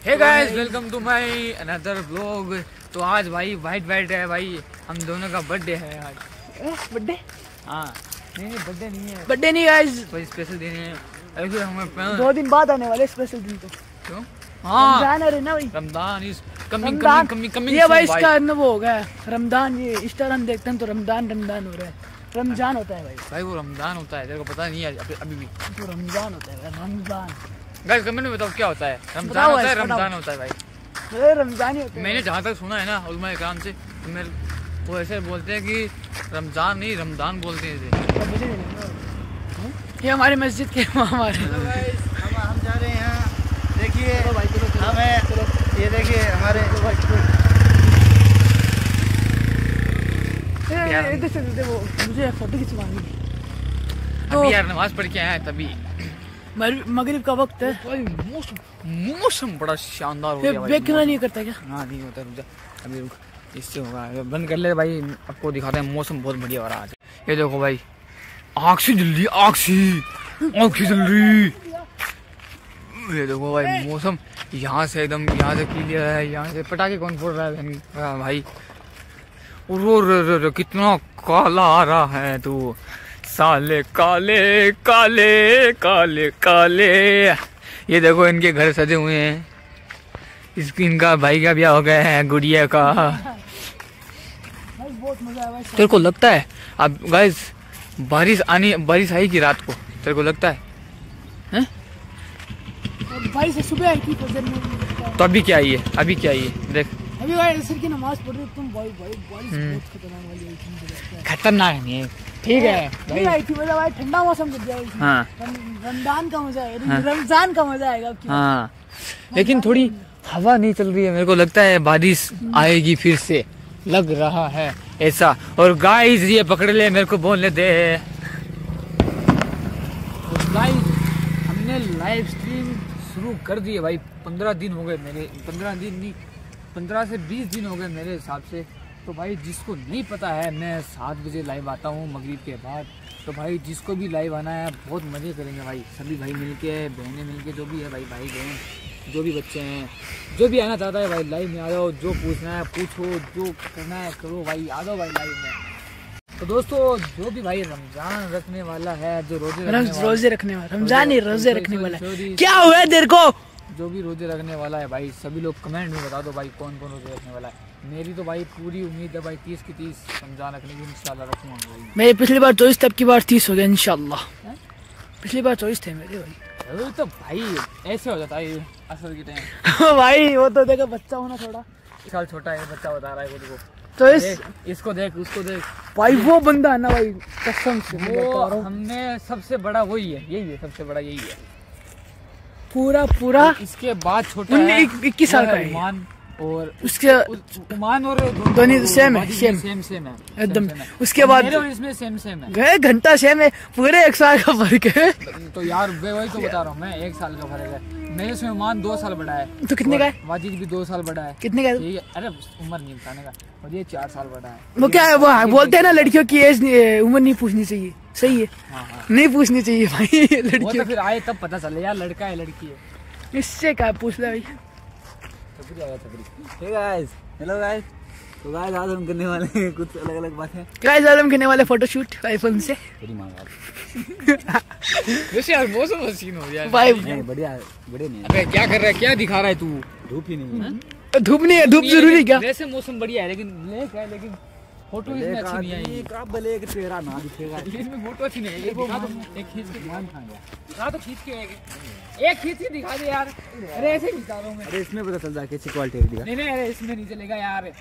Hey guys, welcome to my another vlog. तो आज भाई वाइट है भाई, हम दोनों का बर्थडे है आज। बर्थडे? हाँ नहीं बर्थडे नहीं है, बर्थडे नहीं गाइस, कोई स्पेशल दिन है। ऐसे हमें 2 दिन बाद आने वाले स्पेशल दिन। तो क्यों? हाँ रमजान है ना भाई, रमजान इस कमिंग ये भाई इसका वो हो गया रमजान। ये इंस्टाग्राम देखते हैं तो रमजान हो रहा है, रमजान होता है भाई वो रमजान होता है, तेरे को पता नहीं है अभी भी तो रमजान होता है रमजान। गाइस कमेंट में बताओ क्या होता है? रमजान होता है, रमजान होता है भाई, रमजान ही होता है। मैंने जहाँ तक सुना है ना उलमा इकराम से, तो मेरे वो ऐसे बोलते हैं कि रमजान नहीं रमजान बोलते हैं इसे। ये हमारी मस्जिद के हमारे हम जा रहे हैं। देखिए हमें ये देखिए हमारे इधर से वो मुझे फोटो खिंचवानी है। तो यार नमाज पढ़ के आए हैं तभी, मगरिब का वक्त है भाई मौसम बड़ा शानदार हो गया भाई। बेकना नहीं करता क्या? हाँ नहीं होता, रुक जा अभी रुक, इससे होगा बंद कर ले भाई। आपको दिखाते हैं मौसम बहुत बढ़िया हो रहा है आज। ये देखो भाई, आँख से जल्दी जल रही। ये देखो भाई मौसम यहाँ से एकदम यहाँ से क्लियर है। यहाँ से पटाखे कौन फोड़ रहा है भाई? रो कितना काला आ रहा है तू, साले काले काले काले काले। ये देखो इनके घर सजे हुए हैं, इनका भाई का ब्याह हो गया है, गुड़िया का। बहुत मजा आया। तेरे को लगता है अब गाइस बारिश आएगी रात को? तेरे को लगता है? बारिश सुबह आई थी फजर में, तो अभी क्या आई है? देख अभी भाई असर की नमाज पढ़ रहे तुम भाई बारिश बहुत खतरनाक वाली आई थी। खतरनाक नहीं है, ठीक है नहीं आई थी मतलब भाई ठंडा मौसम कर दिया। हाँ रमजान का मजा है, रमजान का मजा आएगा आपकी। हाँ लेकिन थोड़ी हवा नहीं चल रही है, मेरे को लगता है बारिश आएगी फिर से, लग रहा है ऐसा। और गाइस ये पकड़ ले, मेरे को बोलने दे। तो गाइस हमने लाइव स्ट्रीम शुरू कर दी है भाई। 15 दिन हो गए मेरे, 15 दिन नहीं 15 से 20 दिन हो गए मेरे हिसाब से। तो भाई जिसको नहीं पता है, मैं 7 बजे लाइव आता हूँ मगरिब के बाद। तो भाई जिसको भी लाइव आना है बहुत मज़े करेंगे भाई, सभी भाई मिलके, बहनें मिलके, जो भी है भाई बहन, जो भी बच्चे हैं, जो भी आना चाहता है भाई लाइव में आ जाओ। जो पूछना है पूछो, जो करना है करो भाई, आ जाओ भाई लाइव में। तो दोस्तों जो भी भाई रमजान रखने वाला है, जो रोजे रखने वाला रमजान ही रोजे रखने वाला है, क्या हुआ है तेरे को? जो भी रोजे रखने वाला है भाई, सभी लोग कमेंट में बता दो भाई कौन कौन रोजे रखने वाला है। मेरी तो भाई पूरी उम्मीद है भाई 30 की 30 रमजान रखने की, इंशाल्लाह रखूंगा भाई। मेरे पिछली बार 24 तब की बार 30 हो गया इंशाल्लाह। पिछली बार 24 थे मेरे भाई। तो भाई ऐसे हो जाता है असर की टाइम। भाई वो तो देखो बच्चा होना थोड़ा 1 साल छोटा है, बच्चा बता रहा है खुद को। तो इसको देख उसको देख भाई, वो बंदा है ना भाई कसम से वो हमने सबसे बड़ा वही है, यही है सबसे बड़ा, यही है पूरा। इसके बाद छोटा है 21 साल का है उमान, और उसके उमान और दोनों सेम है एकदम। उसके बाद इसमें सेम है, घंटा सेम है, पूरे 1 साल का फर्क है। तो यार वही तो बता रहा हूँ मैं, 1 साल का फर्क है। मेरे से उमान 2 साल बड़ा है। तो कितने का है? वाजिद भी 2 साल बड़ा है। कितने का है? अरे उम्र नहीं बताने का, और ये 4 साल बड़ा है। वो क्या है, वो बोलते हैं ना लड़कियों की एज उम्र नहीं पूछनी चाहिए, सही है? हाँ। नहीं पूछनी चाहिए भाई लड़कियों। तो फिर आए तब पता चले यार लड़का है लड़की है, इससे क्या पूछ ले भाई। Hey guys, hello guys. तो गाइस आज हम करने वाले हैं कुछ अलग बातें। गाइस आज हम करने वाले फोटोशूट आईफोन से। वैसे यार मौसम हसीन हो गया भाई बढ़िया नहीं। अबे क्या कर रहा है, क्या दिखा रहा है तू? धूप ही नहीं है। धूप नहीं है, धूप जरूरी क्या? वैसे मौसम बढ़िया है लेकिन फोटो इसमें अच्छी नहीं आई। का भले एक तेरा ना दिखेगा, इसमें फोटो अच्छी नहीं है। एक खींच के मान खाएगा, तो खींच के एक खींच के दिखा दे यार। अरे ऐसे खिंचा रहा हूं मैं। अरे इसमें पता चल जाए कैसी क्वालिटी दिखा। नहीं अरे इसमें नहीं चलेगा यार,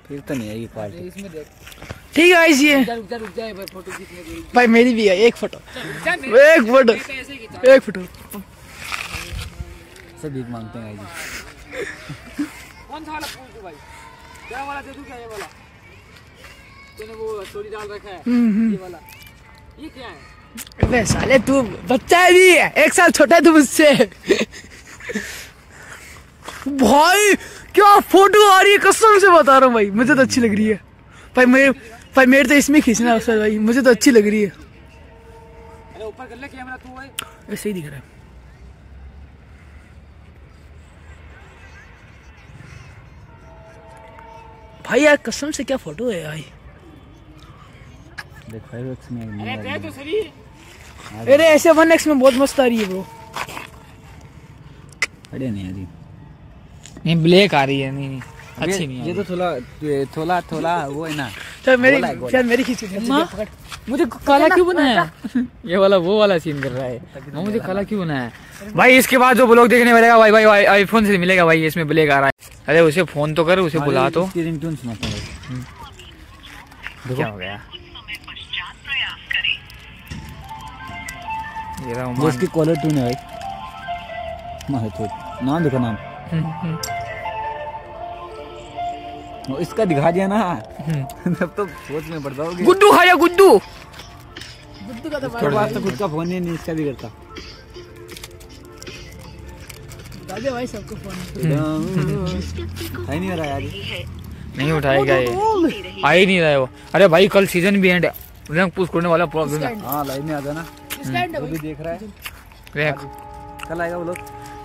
फिर तो नहीं आएगी क्वालिटी। इसमें देख। ठीक है गाइस, ये रुक जा फोटो खींचने के लिए। भाई मेरी भी है एक फोटो। सब भीख मांगते हैं गाइस। कौन सा वाला पूछ दो भाई, क्या वाला दे दूं? क्या ये वाला तूने वो स्टोरी डाल रखा है, ये वाला, ये क्या है? अबे साले तू बच्चा है भी, 1 साल छोटा है तू मुझसे। भाई क्या फोटो आ रही है, कसम से बता रहा हूँ भाई, मुझे तो अच्छी लग रही है भाई। मेरे तो इसमें खींचना है भाई, मुझे तो अच्छी लग रही है। अरे ऊपर कर ले कैमरा तू भाई, ऐसे ही दिख रहा है। भाई यार कसम से क्या फोटो है भाई। देख 5x में अरे ऐसे 1x में बहुत मस्त आ रही है ब्रो। बढ़िया नहीं है जी। नहीं ब्लैक आ रही है, नहीं अच्छी नहीं ये तो थोड़ा वो है ना। चल मेरी खींच के मुझे काला क्यों बनाया? ये वाला वो वाला सीन कर रहा है, मुझे काला क्यों बनाया? भाई इसके बाद जो ब्लॉग देखने मिलेगा भाई आईफोन से मिलेगा भाई, इसमें ब्लैक आ रहा है। अरे उसे फोन तो कर, उसे बुला तो। रिंगटोन सुनाता हूं। क्या हो गया? ये रहा वो इसकी कॉलर ट्यून है भाई। नाम देखो नाम। वो इसका दिखा दिया ना तब तो सोच में पड़ जाओगे। गुड्डू खाया गुड्डू। गुड्डू का तो इसके पास तो खुद का फोन ही नहीं, इसका भी करता। दादे भाई सबको फोन है नहीं रहा यार। नहीं उठाएगा ये, आ ही नहीं रहा है वो। अरे भाई कल सीजन भी एंड है, रैंक पुश करने वाला प्रॉब्लम है। हां लाइव में आ जाना, वो भी देख रहा है। रैंक कल आएगा वो लोग।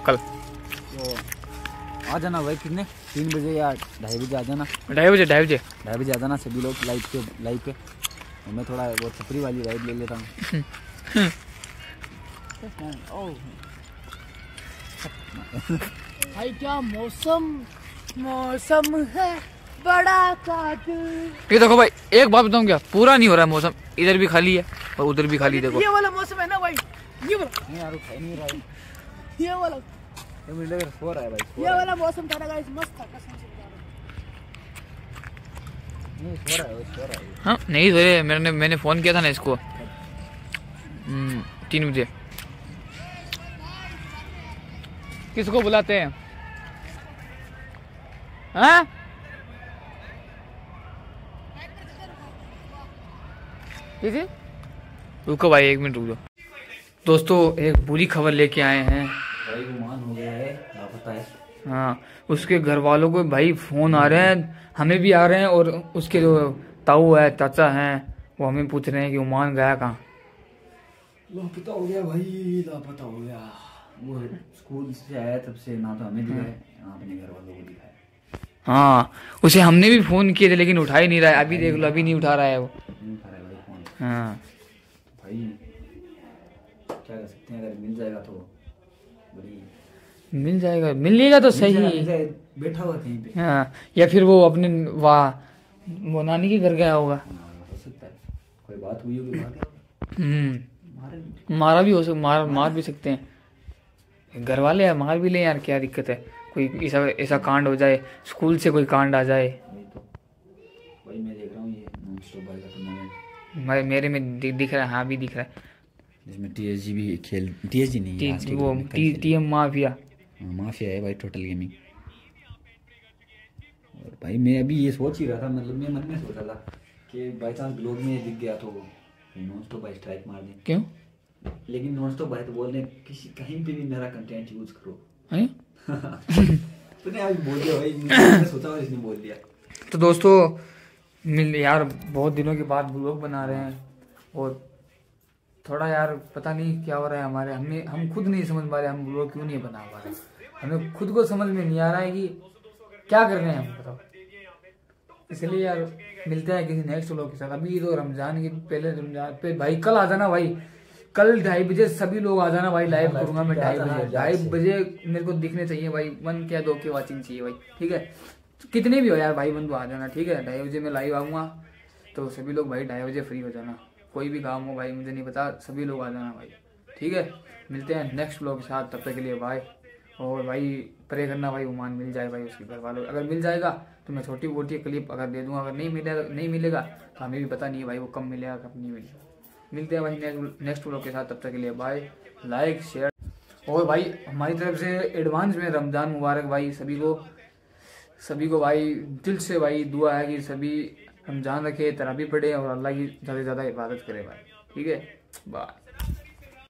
कल तो आ जाना भाई, कितने 3 बजे या 2:30 बजे आ जाना। 2:30 बजे आ जाना सभी लोग लाइव पे। और मैं थोड़ा वो छपरी वाली राइड ले लेता हूँ। भाई क्या मौसम है बड़ा कातिल। ये देखो भाई एक बात बताऊं क्या, पूरा नहीं हो रहा है मौसम, इधर भी खाली है और उधर भी खाली। देखो ये वाला मौसम है ना भाई, ये वाला नहीं यार उठा नहीं रहा है। ये वाला ये मुझे लग सो रहा है भाई। ये वाला मौसम था गाइस, मस्त था कसम से बता रहा हूं। नहीं सो रहा है। हाँ नहीं सो रहे, मैंने फोन किया था ना इसको 3 बजे। किसको बुलाते हैं? हाँ किसी रुको भाई 1 मिनट रुक जाओ। दोस्तों एक बुरी खबर लेके आए हैं भाई गुमान हो गया है, लापता है। हाँ उसके घर वालों को भाई फोन आ रहे हैं, हमें भी आ रहे हैं, और उसके जो ताऊ है चाचा हैं वो हमें पूछ रहे हैं कि उमान गया कहाँ। लापता हो गया भाई, लापता हो गया। वो स्कूल से आया तब से ना तो हमें दिखा है ना अपने घर वालों को दिखा है। हाँ उसे हमने भी फोन किए थे लेकिन उठा ही नहीं रहा है। अभी देख लो अभी नहीं उठा रहा है वो। नहीं उठा रहा है भाई फोन। हाँ भाई क्या कर सकते हैं, अगर मिल जाएगा तो बड़ी मिल जाएगा, मिलेगा तो सही। बैठा हुआ कहीं पे। हाँ या फिर वो अपने वो नानी के घर गया होगा। हो सकता है कोई बात हुई होगी मारा भी हो सकता, मार भी सकते हैं घर वाले, मार भी ले यार, क्या दिक्कत है? कोई ऐसा कांड हो जाए, स्कूल से कोई कांड आ जाए। भाई मैं देख रहा हूँ ये नॉन स्टॉप बाइक का टूर्नामेंट मेरे में दिख रहा है। हाँ भी दिख रहा है, जिसमें टीएसजी भी खेल, टीएसजी नहीं वो टीएम माफिया माफिया है भाई, टोटल गेमिंग। और भाई मैं अभी ये सोच ही रहा था, मतलब मैं मन में सोच रहा था कि बाई चांस ब्लॉग में दिख गया तो नॉन स्टॉप बाइक स्ट्राइक मार दें। क्यों? लेकिन नॉन स्टॉप बाइक तो बोल रहे किसी कहीं पे भी मेरा कंटेंट यूज करो। है? तूने आज बोल दिया भाई, मैंने सोचा और इसने बोल दिया। तो दोस्तों यार बहुत दिनों के बाद ब्लॉग बना रहे हैं, और थोड़ा यार पता नहीं क्या हो रहा है हमारे, हम खुद नहीं समझ पा रहे हम ब्लॉग क्यों नहीं बना पा रहे। हमें खुद को समझ में नहीं आ रहा है कि क्या कर रहे हैं हम, बताओ। इसलिए यार मिलते हैं किसी नेक्स्ट व्लॉग के साथ। अभी तो रमजान की पहले रमजान पे भाई कल आ जाना भाई, कल 2:30 बजे सभी लोग आ जाना भाई, लाइव करूंगा मैं 2:30 बजे मेरे को दिखने चाहिए भाई, 1 क्या 2 की वॉचिंग चाहिए भाई, ठीक है? कितने भी हो यार भाई बंधु आ जाना, ठीक है? 2:30 बजे मैं लाइव आऊंगा तो सभी लोग भाई 2:30 बजे फ्री हो जाना। कोई भी काम हो भाई मुझे नहीं पता, सभी लोग आ जाना भाई, ठीक है? मिलते हैं नेक्स्ट व्लॉग के साथ, तब तक के लिए बाय। और भाई प्रे करना भाई उमान मिल जाए भाई उसके घर वालों, अगर मिल जाएगा तो मैं छोटी मोटी क्लिप अगर दे दूंगा, अगर नहीं मिलेगा तो हमें भी पता नहीं है भाई वो कब मिलेगा कब नहीं मिलेगा। मिलते हैं भाई नेक्स्ट व्लॉग के साथ, तब तक के लिए बाय। लाइक शेयर, और भाई हमारी तरफ से एडवांस में रमजान मुबारक भाई सभी को भाई दिल से भाई दुआ है कि सभी रमजान रखे, तराबी पढ़े और अल्लाह की ज़्यादा से ज़्यादा इबादत करे भाई, ठीक है? बाय।